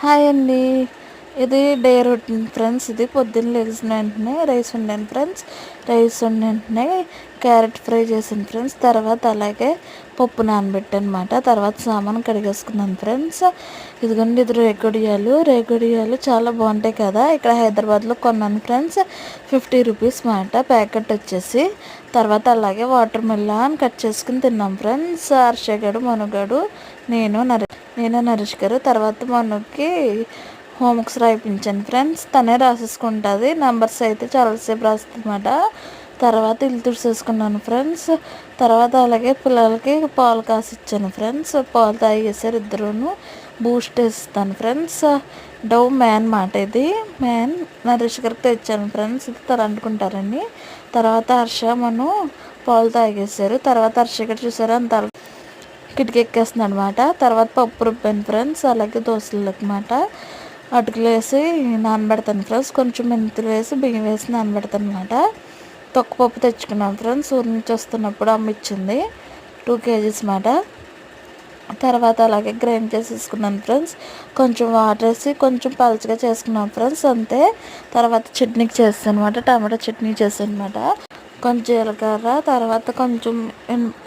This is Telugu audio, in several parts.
హాయ్ అండి. ఇది డే రొటీన్ ఫ్రెండ్స్. ఇది పొద్దున్న లేచిన వెంటనే రైస్ వండాను ఫ్రెండ్స్. రైస్ వండిన వెంటనే క్యారెట్ ఫ్రై చేశాను ఫ్రెండ్స్. తర్వాత అలాగే పప్పు నానబెట్టాను అనమాట. తర్వాత సామాను కడిగేసుకున్నాను ఫ్రెండ్స్. ఇదిగోండి, ఇది రేగుడియాలు చాలా బాగుంటాయి కదా. ఇక్కడ హైదరాబాద్లో కొన్నాను ఫ్రెండ్స్. 50 రూపీస్ మాట ప్యాకెట్ వచ్చేసి. తర్వాత అలాగే వాటర్ మిలన్ కట్ చేసుకుని తిన్నాం ఫ్రెండ్స్. హర్షగాడు, మనుగాడు, నేను నరేష్ గారు. తర్వాత మనకి హోంవర్క్స్ రాయిపించాను ఫ్రెండ్స్. తనే రాసేసుకుంటుంది. నెంబర్స్ అయితే చాలాసేపు రాస్తుంది అన్నమాట. తర్వాత ఇల్లు తుడిసేసుకున్నాను ఫ్రెండ్స్. తర్వాత అలాగే పిల్లలకి పాలు కాసి ఇచ్చాను ఫ్రెండ్స్. పాలు తాగేసారు ఇద్దరును. బూస్ట్ వేస్తాను ఫ్రెండ్స్. డవ్ మ్యాన్ మాట. ఇది మ్యాన్ నరేష్ గారికి తెచ్చాను ఫ్రెండ్స్. ఇది తను అనుకుంటారని. తర్వాత హర్ష పాలు తాగేశారు. తర్వాత హర్ష గారు చూసారు అంత కిటికీ ఎక్కేస్తుంది అనమాట. తర్వాత పప్పు రుబ్బాను ఫ్రెండ్స్. అలాగే దోశలు అనమాట. అటుకులు వేసి నానబెడతాను ఫ్రెండ్స్. కొంచెం మెంతులు వేసి బియ్యం వేసి నానబెడతాను అనమాట. తొక్కపప్పు తెచ్చుకున్నాను ఫ్రెండ్స్. ఊరి నుంచి వస్తున్నప్పుడు అమ్మ ఇచ్చింది 2 kgs మాట. తర్వాత అలాగే గ్రైండ్ చేసేసుకున్నాను ఫ్రెండ్స్. కొంచెం వాటర్ వేసి కొంచెం పలుచగా చేసుకున్నాను ఫ్రెండ్స్, అంతే. తర్వాత చట్నీకి చేస్తాను అనమాట. టమాటా చట్నీ చేస్తాను అనమాట. కొంచెం జీలకర్ర, తర్వాత కొంచెం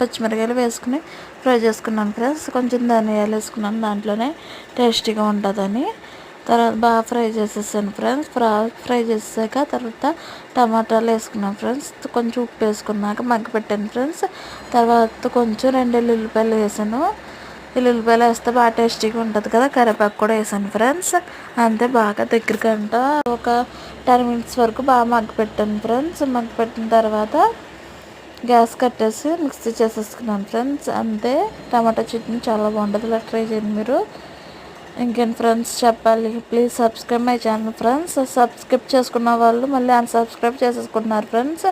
పచ్చిమిరకాయలు వేసుకుని ఫ్రై చేసుకున్నాను ఫ్రెండ్స్. కొంచెం ధనియాలు వేసుకున్నాను, దాంట్లోనే టేస్టీగా ఉంటుందని. తర్వాత బాగా ఫ్రై చేసేసాను ఫ్రెండ్స్. ఫ్రై చేసాక తర్వాత టమాటాలు వేసుకున్నాను ఫ్రెండ్స్. కొంచెం ఉప్పు వేసుకున్నాక మగ్గపెట్టాను ఫ్రెండ్స్. తర్వాత కొంచెం 2 ఉల్లిపాయలు వేసాను. ఉల్లిపాయలు వేస్తే బాగా టేస్టీగా ఉంటుంది కదా. కరివేపాకు కూడా వేసాను ఫ్రెండ్స్. అంతే, బాగా దగ్గరకంట ఒక 10 minutes వరకు బాగా మగ్గపెట్టాను ఫ్రెండ్స్. మగ్గపెట్టిన తర్వాత గ్యాస్ కట్టేసి మిక్సీ చేసేసుకున్నాను ఫ్రెండ్స్. అంతే, టమాటా చట్నీ చాలా బాగుంటుంది. ఇలా ట్రై చేయండి మీరు. ఇంకేంటి ఫ్రెండ్స్ చెప్పాలి. Please subscribe my channel friends. Subscribe చేసుకున్న వాళ్ళు మళ్ళీ అన్సబ్స్క్రైబ్ చేసేసుకుంటున్నారు ఫ్రెండ్స్.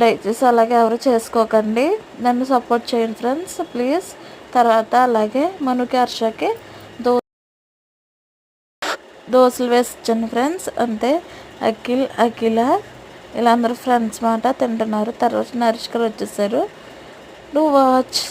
దయచేసి అలాగే ఎవరు చేసుకోకండి. నన్ను సపోర్ట్ చేయండి ఫ్రెండ్స్ ప్లీజ్. తర్వాత అలాగే మనకి హర్షకి దోశలు వేసి ఇచ్చాను ఫ్రెండ్స్. అంతే, అఖిల ఇలా అందరూ ఫ్రెండ్స్ మాట తింటున్నారు. తర్వాత నరేష్ గారు వచ్చేసారు. Do watch.